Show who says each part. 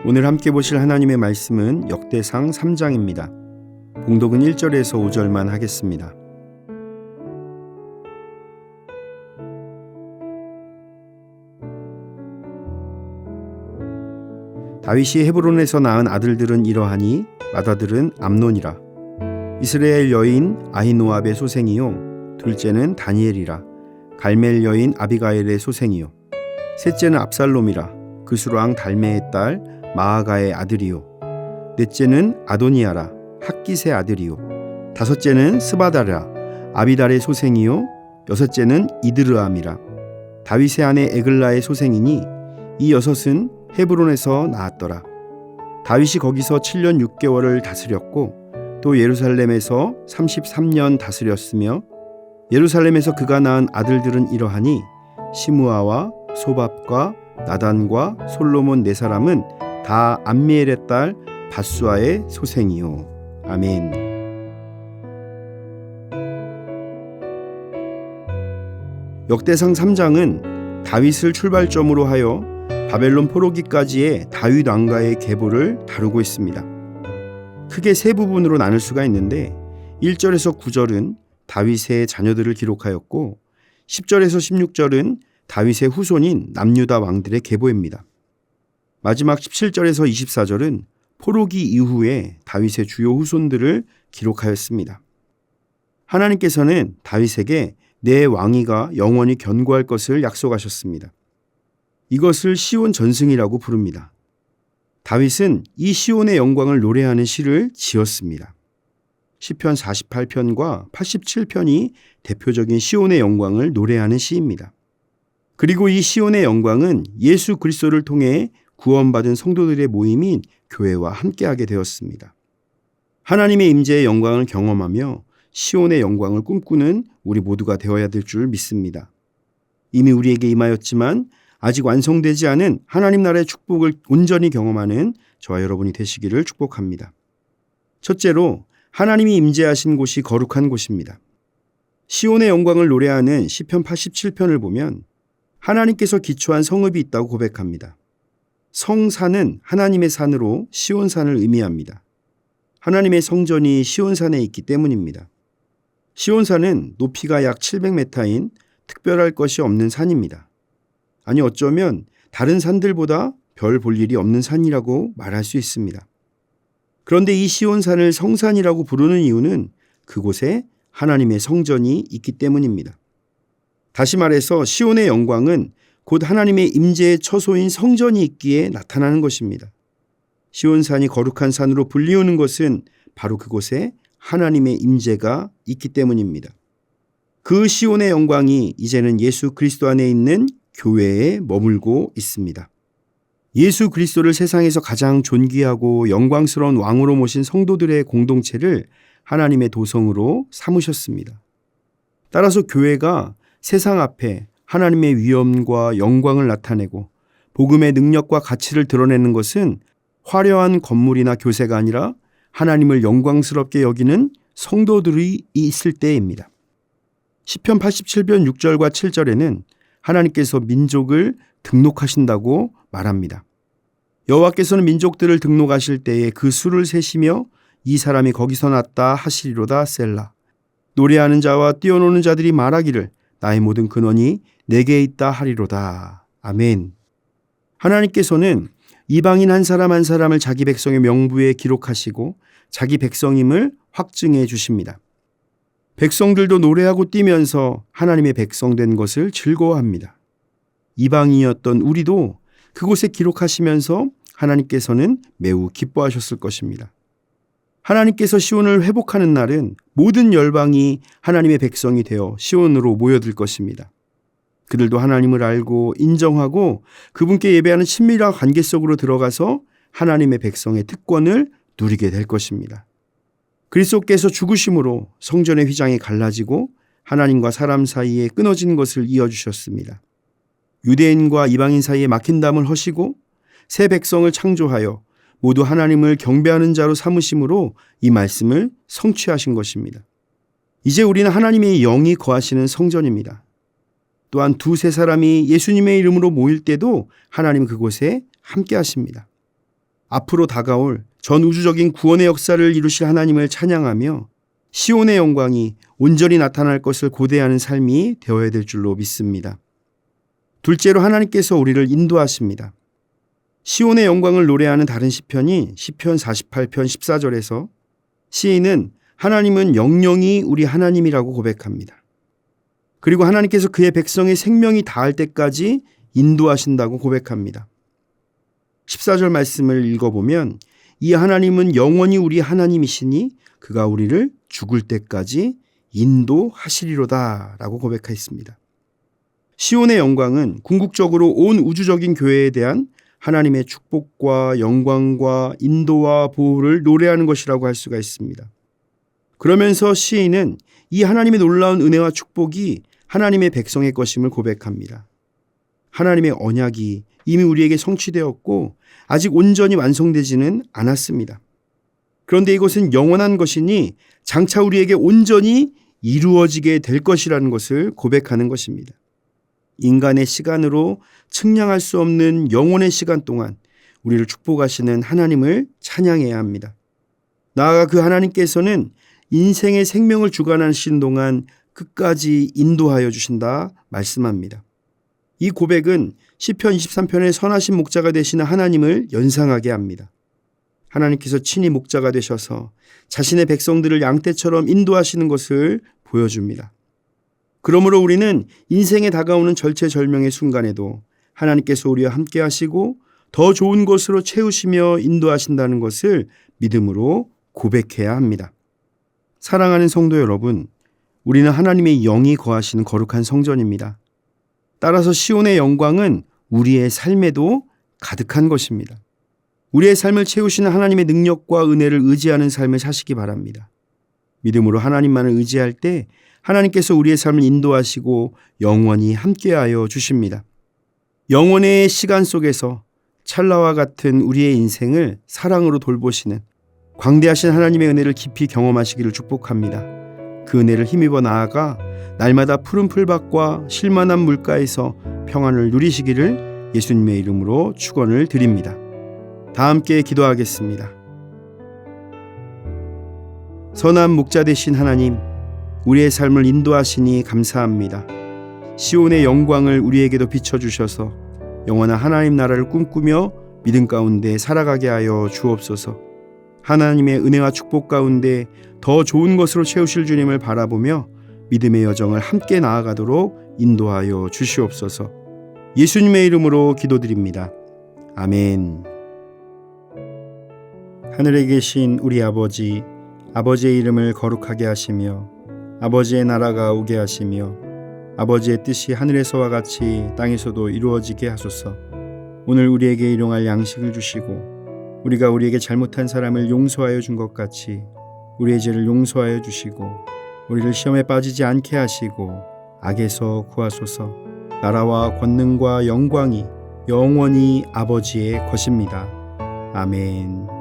Speaker 1: 오늘 함께 보실 하나님의 말씀은 역대상 3장입니다. 봉독은 1절에서 5절만 하겠습니다. 다윗이 헤브론에서 낳은 아들들은 이러하니 맏아들은 암논이라. 이스라엘 여인 아히노압의 소생이요 둘째는 다니엘이라. 갈멜 여인 아비가일의 소생이요 셋째는 압살롬이라. 그수랑 달메의 딸 마아가의 아들이요 넷째는 아도니아라. 학깃의 아들이요 다섯째는 스바다라. 아비달의 소생이요 여섯째는 이드르암이라. 다윗의 아내 에글라의 소생이니 이 여섯은 헤브론에서 낳았더라. 다윗이 거기서 7년 6개월을 다스렸고 또 예루살렘에서 33년 다스렸으며 예루살렘에서 그가 낳은 아들들은 이러하니 시므아와 소밥과 나단과 솔로몬 네 사람은 다 암미엘의 딸 밧수아의 소생이요. 아멘. 역대상 3장은 다윗을 출발점으로 하여 바벨론 포로기까지의 다윗 왕가의 계보를 다루고 있습니다. 크게 세 부분으로 나눌 수가 있는데 1절에서 9절은 다윗의 자녀들을 기록하였고 10절에서 16절은 다윗의 후손인 남유다 왕들의 계보입니다. 마지막 17절에서 24절은 포로기 이후에 다윗의 주요 후손들을 기록하였습니다. 하나님께서는 다윗에게 내 왕위가 영원히 견고할 것을 약속하셨습니다. 이것을 시온 전승이라고 부릅니다. 다윗은 이 시온의 영광을 노래하는 시를 지었습니다. 시편 48편과 87편이 대표적인 시온의 영광을 노래하는 시입니다. 그리고 이 시온의 영광은 예수 그리스도를 통해 구원받은 성도들의 모임인 교회와 함께하게 되었습니다. 하나님의 임재의 영광을 경험하며 시온의 영광을 꿈꾸는 우리 모두가 되어야 될 줄 믿습니다. 이미 우리에게 임하였지만 아직 완성되지 않은 하나님 나라의 축복을 온전히 경험하는 저와 여러분이 되시기를 축복합니다. 첫째로 하나님이 임재하신 곳이 거룩한 곳입니다. 시온의 영광을 노래하는 시편 87편을 보면 하나님께서 기초한 성읍이 있다고 고백합니다. 성산은 하나님의 산으로 시온산을 의미합니다. 하나님의 성전이 시온산에 있기 때문입니다. 시온산은 높이가 약 700m인 특별할 것이 없는 산입니다. 아니 어쩌면 다른 산들보다 별 볼 일이 없는 산이라고 말할 수 있습니다. 그런데 이 시온산을 성산이라고 부르는 이유는 그곳에 하나님의 성전이 있기 때문입니다. 다시 말해서 시온의 영광은 곧 하나님의 임재의 처소인 성전이 있기에 나타나는 것입니다. 시온산이 거룩한 산으로 불리우는 것은 바로 그곳에 하나님의 임재가 있기 때문입니다. 그 시온의 영광이 이제는 예수 그리스도 안에 있는 교회에 머물고 있습니다. 예수 그리스도를 세상에서 가장 존귀하고 영광스러운 왕으로 모신 성도들의 공동체를 하나님의 도성으로 삼으셨습니다. 따라서 교회가 세상 앞에 하나님의 위엄과 영광을 나타내고 복음의 능력과 가치를 드러내는 것은 화려한 건물이나 교세가 아니라 하나님을 영광스럽게 여기는 성도들이 있을 때입니다. 시편 87편 6절과 7절에는 하나님께서 민족을 등록하신다고 말합니다. 여호와께서는 민족들을 등록하실 때에 그 수를 세시며 이 사람이 거기서 났다 하시리로다 셀라. 노래하는 자와 뛰어노는 자들이 말하기를 나의 모든 근원이 내게 있다 하리로다. 아멘. 하나님께서는 이방인 한 사람 한 사람을 자기 백성의 명부에 기록하시고 자기 백성임을 확증해 주십니다. 백성들도 노래하고 뛰면서 하나님의 백성 된 것을 즐거워합니다. 이방인이었던 우리도 그곳에 기록하시면서 하나님께서는 매우 기뻐하셨을 것입니다. 하나님께서 시온을 회복하는 날은 모든 열방이 하나님의 백성이 되어 시온으로 모여들 것입니다. 그들도 하나님을 알고 인정하고 그분께 예배하는 친밀한 관계 속으로 들어가서 하나님의 백성의 특권을 누리게 될 것입니다. 그리스도께서 죽으심으로 성전의 휘장이 갈라지고 하나님과 사람 사이에 끊어진 것을 이어주셨습니다. 유대인과 이방인 사이에 막힌 담을 허시고 새 백성을 창조하여 모두 하나님을 경배하는 자로 삼으심으로 이 말씀을 성취하신 것입니다. 이제 우리는 하나님의 영이 거하시는 성전입니다. 또한 두세 사람이 예수님의 이름으로 모일 때도 하나님 그곳에 함께 하십니다. 앞으로 다가올 전 우주적인 구원의 역사를 이루실 하나님을 찬양하며 시온의 영광이 온전히 나타날 것을 고대하는 삶이 되어야 될 줄로 믿습니다. 둘째로 하나님께서 우리를 인도하십니다. 시온의 영광을 노래하는 다른 시편이 시편 48편 14절에서 시인은 하나님은 영영이 우리 하나님이라고 고백합니다. 그리고 하나님께서 그의 백성의 생명이 다할 때까지 인도하신다고 고백합니다. 14절 말씀을 읽어보면 이 하나님은 영원히 우리 하나님이시니 그가 우리를 죽을 때까지 인도하시리로다 라고 고백했습니다. 시온의 영광은 궁극적으로 온 우주적인 교회에 대한 하나님의 축복과 영광과 인도와 보호를 노래하는 것이라고 할 수가 있습니다. 그러면서 시인은 이 하나님의 놀라운 은혜와 축복이 하나님의 백성의 것임을 고백합니다. 하나님의 언약이 이미 우리에게 성취되었고 아직 온전히 완성되지는 않았습니다. 그런데 이것은 영원한 것이니 장차 우리에게 온전히 이루어지게 될 것이라는 것을 고백하는 것입니다. 인간의 시간으로 측량할 수 없는 영원의 시간 동안 우리를 축복하시는 하나님을 찬양해야 합니다. 나아가 그 하나님께서는 인생의 생명을 주관하시는 동안 끝까지 인도하여 주신다 말씀합니다. 이 고백은 시편 23편의 선하신 목자가 되시는 하나님을 연상하게 합니다. 하나님께서 친히 목자가 되셔서 자신의 백성들을 양떼처럼 인도하시는 것을 보여줍니다. 그러므로 우리는 인생에 다가오는 절체절명의 순간에도 하나님께서 우리와 함께 하시고 더 좋은 것으로 채우시며 인도하신다는 것을 믿음으로 고백해야 합니다. 사랑하는 성도 여러분, 우리는 하나님의 영이 거하시는 거룩한 성전입니다. 따라서 시온의 영광은 우리의 삶에도 가득한 것입니다. 우리의 삶을 채우시는 하나님의 능력과 은혜를 의지하는 삶을 사시기 바랍니다. 믿음으로 하나님만을 의지할 때 하나님께서 우리의 삶을 인도하시고 영원히 함께하여 주십니다. 영원의 시간 속에서 찰나와 같은 우리의 인생을 사랑으로 돌보시는 광대하신 하나님의 은혜를 깊이 경험하시기를 축복합니다. 그 은혜를 힘입어 나아가 날마다 푸른 풀밭과 쉴만한 물가에서 평안을 누리시기를 예수님의 이름으로 축원을 드립니다. 다 함께 기도하겠습니다. 선한 목자 되신 하나님, 우리의 삶을 인도하시니 감사합니다. 시온의 영광을 우리에게도 비춰주셔서 영원한 하나님 나라를 꿈꾸며 믿음 가운데 살아가게 하여 주옵소서. 하나님의 은혜와 축복 가운데 더 좋은 것으로 채우실 주님을 바라보며 믿음의 여정을 함께 나아가도록 인도하여 주시옵소서. 예수님의 이름으로 기도드립니다. 아멘. 하늘에 계신 우리 아버지, 아버지의 이름을 거룩하게 하시며 아버지의 나라가 오게 하시며 아버지의 뜻이 하늘에서와 같이 땅에서도 이루어지게 하소서. 오늘 우리에게 일용할 양식을 주시고 우리가 우리에게 잘못한 사람을 용서하여 준 것 같이 우리의 죄를 용서하여 주시고 우리를 시험에 빠지지 않게 하시고 악에서 구하소서. 나라와 권능과 영광이 영원히 아버지의 것입니다. 아멘.